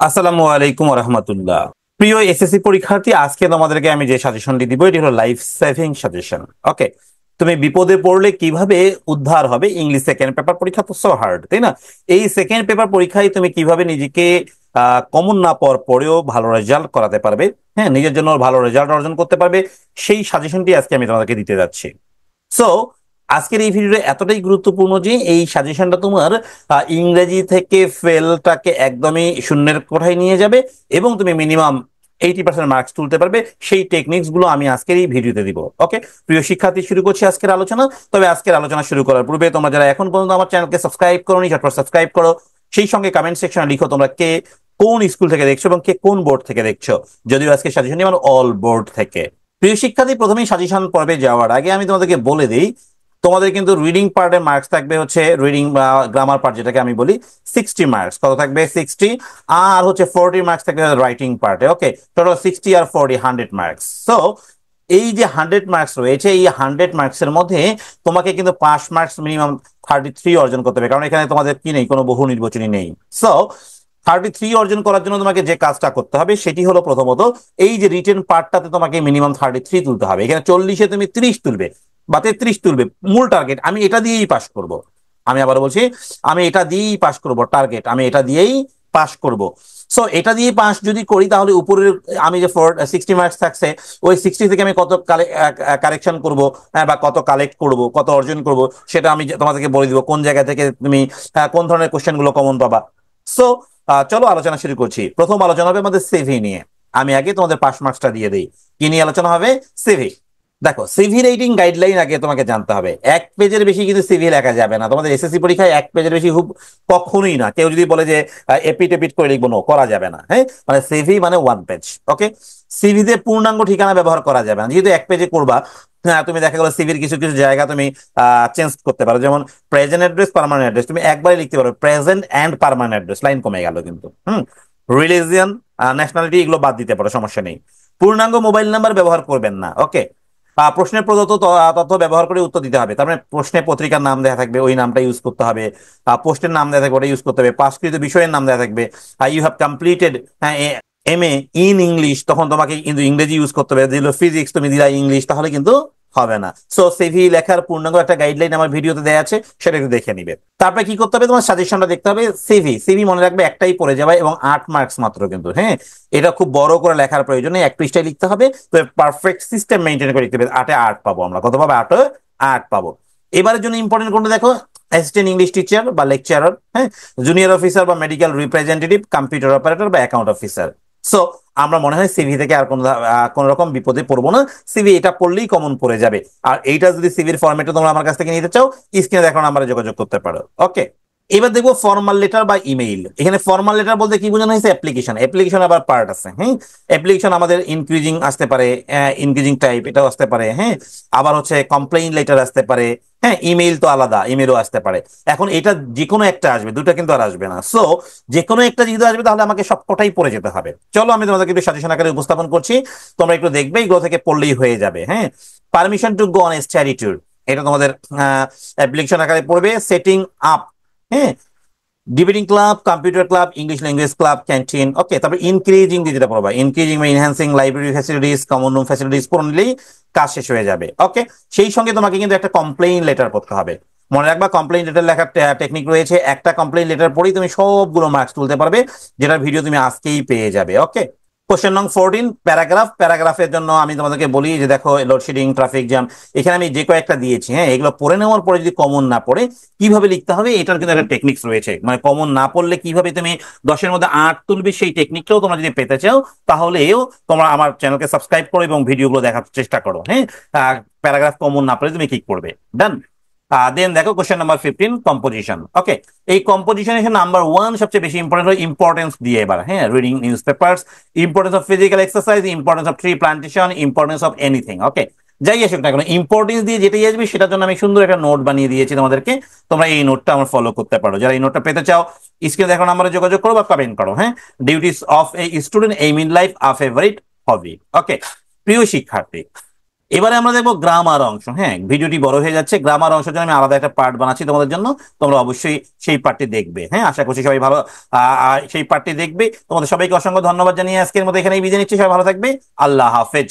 আসসালামু আলাইকুম রহমতুল্লাহ। প্রিয় এসএসসি পরীক্ষার্থী, আজকে তোমাদেরকে আমি যে সাজেশনটি দিব এটি হলো লাইফ সেভিং সাজেশন। ওকে, তুমি বিপদে পড়লে কিভাবে উদ্ধার হবে। ইংলিশ সেকেন্ড পেপার পরীক্ষা তো সো হার্ড, তাই না? এই সেকেন্ড পেপার পরীক্ষায় তুমি কিভাবে নিজেকে কমন না পাওয়ার পরেও ভালো রেজাল্ট করাতে পারবে, হ্যাঁ, নিজের জন্য ভালো রেজাল্ট অর্জন করতে পারবে, সেই সাজেশনটি আজকে আমি তোমাদেরকে দিতে যাচ্ছি। সো আজকের এই ভিডিওটা এতটাই গুরুত্বপূর্ণ যে এই সাজেশনটা তোমার ইংরেজি থেকে ফেলটাকে একদমই শূন্যের কোঠায় নিয়ে যাবে এবং তুমি মিনিমাম 80% মার্কস তুলতে পারবে। সেই টেকনিক্স গুলো আমি আজকের এই ভিডিওতে দিব। ওকে, প্রিয় শিক্ষার্থী, শুরু করছি আজকের আলোচনা। তবে আজকের আলোচনা শুরু করার পূর্বে তোমরা যারা এখন পর্যন্ত আমার চ্যানেলকে সাবস্ক্রাইব করোনি, ঝটপট সাবস্ক্রাইব করো। সেই সঙ্গে কমেন্ট সেকশনে লিখো তোমরা কে কোন স্কুল থেকে দেখছো এবং কে কোন বোর্ড থেকে দেখছো। যদিও আজকে সাজেশন আমার অল বোর্ড থেকে। প্রিয় শিক্ষার্থী, প্রথমেই সাজেশন পর্বে যাওয়ার আগে আমি তোমাদেরকে বলে দিই, তোমাদের কিন্তু রিডিং পার্টের মার্কস থাকবে হচ্ছে রিডিং বা গ্রামার পার্ট যেটাকে আমি বলি 60 মার্কস। কত থাকবে? 60। আর হচ্ছে 40 মার্কস থাকবে রাইটিং পার্টে। ওকে, টোটাল 60 আর 40 100 মার্কস। সো এই যে 100 মার্কস রয়েছে, এই 100 মার্কসের মধ্যে তোমাকে কিন্তু পাস মার্কস মিনিমাম 33 অর্জন করতে হবে, কারণ এখানে তোমাদের কি নেই, কোনো বহু নির্বাচনী নেই। সো 33 অর্জন করার জন্য তোমাকে যে কাজটা করতে হবে সেটি হলো প্রথমত এই যে রিটেন পার্টটাতে তোমাকে মিনিমাম 33 তুলতে হবে। এখানে 40-এ তুমি 30 তুলবে বা 33 তুলবে, মূল টার্গেট আমি এটা দিয়েই পাস করব। আমি আবার বলছি, আমি এটা দিয়েই পাস করব, টার্গেট আমি এটা দিয়েই পাস করব। সো এটা দিয়ে পাস যদি করি তাহলে উপরের আমি যে 60 মার্কস থাকছে, ওই 60 থেকে আমি কত কারেকশন করব, বা কত কালেক্ট করব, কত অর্জন করব, সেটা আমি তোমাদেরকে বলে দিব কোন জায়গা থেকে তুমি কোন ধরনের কোশ্চেন গুলো কমন পাবা। সো চলো আলোচনা শুরু করছি। প্রথম আলোচনা হবে আমাদের সিভি নিয়ে। আমি আগে তোমাদের পাস মার্কসটা দিয়ে দিই। কি নিয়ে আলোচনা হবে? সিভি। দেখো, সিভি রেটিং গাইডলাইন আগে তোমাকে জানতে হবে। এক পেজের বেশি কিন্তু সিভি লেখা যাবে না তোমাদের এসএসসি পরীক্ষায়। এক পেজের বেশি খুব কখনোই না। কেউ যদি বলে যে এপিট এপিট করে লিখবো, করা যাবে না। হ্যাঁ, মানে সিভি মানে 1 পেজ। ওকে, সিভিতে পূর্ণাঙ্গ ঠিকানা ব্যবহার করা যাবে না, যেহেতু এক পেজে করবা। হ্যাঁ, তুমি দেখা গেলো সিভির কিছু কিছু জায়গা তুমি চেঞ্জ করতে পারো, যেমন প্রেজেন্ট অ্যাড্রেস, পার্মানেন্ট অ্যাড্রেস তুমি একবারে লিখতে পারো, present and permanent address, line কমে গেল কিন্তু। রিলিজিয়ন, ন্যাশনালিটি এগুলো বাদ দিতে পারো, সমস্যা নেই। পূর্ণাঙ্গ মোবাইল নাম্বার ব্যবহার করবেন না। ওকে, প্রশ্নের প্রদত্ত তথ্য ব্যবহার করে উত্তর দিতে হবে। তার মানে প্রশ্নে পত্রিকার নাম দেওয়া থাকবে, ওই নামটা ইউজ করতে হবে। পোস্টের নাম দেওয়া থাকবে, ওটা ইউজ করতে হবে। পাসকৃত বিষয়ের নাম দেওয়া থাকবে। You have completed MA in English, তখন তোমাকে কিন্তু ইংরেজি ইউজ করতে হবে। দিল ফিজিক্স, তুমি দিলা ইংলিশ, তাহলে কিন্তু হবে না। সো সিভি লেখার পূর্ণাঙ্গ একটা গাইডলাইন আমার ভিডিওতে দেওয়া আছে, সেটা একটু দেখে নিবে। তারপরে কি করতে হবে, তোমার সাজেশনটা দেখতে হবে। সিভি সিভি মনে রাখবে একটাই পড়ে যাবে এবং 8 মার্কস মাত্র কিন্তু। হ্যাঁ, এটা খুব বড় করে লেখার প্রয়োজন নেই, এক পৃষ্ঠায় লিখতে হবে। তো পারফেক্ট সিস্টেম মেনটেন করে লিখতে হবে। 8-এ 8 পাবো আমরা। কত পাবো? 8-এ 8 পাবো। এবারের জন্য ইম্পর্টেন্ট কোনটা দেখো, অ্যাসিস্ট্যান্ট ইংলিশ টিচার বা লেকচারার, হ্যাঁ, জুনিয়র অফিসার বা মেডিকেল রিপ্রেজেন্টেটিভ, কম্পিউটার অপারেটর বা অ্যাকাউন্ট অফিসার। সো আমরা মনে হয় সিভি থেকে আর কোন রকম বিপদে পড়বো না। সিভি এটা পড়লেই কমন পড়ে যাবে। আর এইটা যদি সিভির ফরম্যাটে তোমরা আমার কাছ থেকে নিতে চাও, স্ক্রিনে দেখো নাম্বারে যোগাযোগ করতে পারো। ওকে, এবার দেখবো ফর্মাল লেটার বা ইমেইল। এখানে ফর্মাল লেটার বলতে কি বোঝানো হয়েছে? অ্যাপ্লিকেশন। অ্যাপ্লিকেশন আবার পার্ট আছে। হ্যাঁ, অ্যাপ্লিকেশন আমাদের ইনক্রিজিং আসতে পারে, ইনক্রিজিং টাইপ এটাও আসতে পারে। হ্যাঁ, আবার হচ্ছে কমপ্লেইন লেটার আসতে পারে। হ্যাঁ, ইমেইল তো আলাদা, ইমেলও আসতে পারে। এখন এটা যে কোনো একটা আসবে, দুটা কিন্তু আর আসবে না। সো যে কোনো একটা যেহেতু আসবে, তাহলে আমাকে সবকটাই পড়ে যেতে হবে। চলো আমি তোমাদেরকে একটু সাজেশন আকারে উপস্থাপন করছি, তোমরা একটু দেখবে, এগুলো থেকে পড়লেই হয়ে যাবে। হ্যাঁ, permission to go on study tour, এটা তোমাদের অ্যাপ্লিকেশন আকারে পড়বে। সেটিং আপ, হ্যাঁ, debating club, computer club, English language club, canteen. Okay, তারপর ইনক্রিজিং দিয়ে যেটা পড়বা, ইনক্রিজিং বা enhancing library facilities, common room facilities পড়ে নিলেই কাজ শেষ হয়ে যাবে। ওকে, সেই সঙ্গে তোমাকে কিন্তু একটা কমপ্লেইন লেটার পড়তে হবে। মনে রাখবা, কমপ্লেইন লেটার লেখার টেকনিক রয়েছে। একটা কমপ্লেইন লেটার পড়েই তুমি সবগুলো মার্কস তুলতে পারবে, যেটার ভিডিও তুমি আজকেই পেয়ে যাবে। ওকে, কোশ্চেন নং 14, প্যারাগ্রাফ। প্যারাগ্রাফের জন্য আমি তোমাদেরকে বলি যে দেখো, লোডশেডিং, ট্রাফিক জ্যাম, এখানে আমি যে কয়েকটা দিয়েছি, হ্যাঁ, এগুলো পড়ে নেওয়ার পরে যদি কমন না পড়ে কিভাবে লিখতে হবে, এটার কিন্তু একটা টেকনিক্স রয়েছে। মানে কমন না পড়লে কিভাবে তুমি 10-এর মধ্যে 8 তুলবে, সেই টেকনিকটাও তোমরা যদি পেতে চাও, তাহলেও তোমরা আমার চ্যানেলকে সাবস্ক্রাইব করো এবং ভিডিওগুলো দেখার চেষ্টা করো। হ্যাঁ, প্যারাগ্রাফ কমন না পড়লে তুমি কি করবে। ডান। দেন দেখো কোশ্চেন নাম্বার 15, কম্পোজিশন। ওকে, এই কম্পোজিশন এখানে নাম্বার 1 সবচেয়ে বেশি ইম্পর্টেন্ট হয় ইম্পর্টেন্স দিয়ে। এবার হ্যাঁ, reading newspapers, importance of physical exercise, importance of tree plantation, importance of anything. Okay, যাই আসুক না কেন, ইম্পর্টেন্স দিয়ে যেটাই আসবে সেটার জন্য আমি সুন্দর একটা নোট বানিয়ে দিয়েছি তোমাদেরকে। তোমরা এই নোটটা আমার ফলো করতে পারো। যারা এই নোটটা পেতে চাও, স্ক্রিনে দেখো নাম্বারে যোগাযোগ করো বা কমেন্ট করো। হ্যাঁ, duties of a student, aim in life, a favourite hobby. Okay, প্রিয় শিক্ষার্থী, এবারে আমরা দেখবো গ্রামার অংশ। হ্যাঁ, ভিডিওটি বড় হয়ে যাচ্ছে, গ্রামার অংশের জন্য আমি আলাদা একটা পার্ট বানাচ্ছি তোমাদের জন্য, তোমরা অবশ্যই সেই পার্টটি দেখবে। হ্যাঁ, আশা করছি সবাই ভালো সেই পার্টটি দেখবে। তোমাদের সবাইকে অসংখ্য ধন্যবাদ জানিয়ে আজকের মতো এখানেই বিদায় নিচ্ছি। সবাই ভালো থাকবে, আল্লাহ হাফেজ।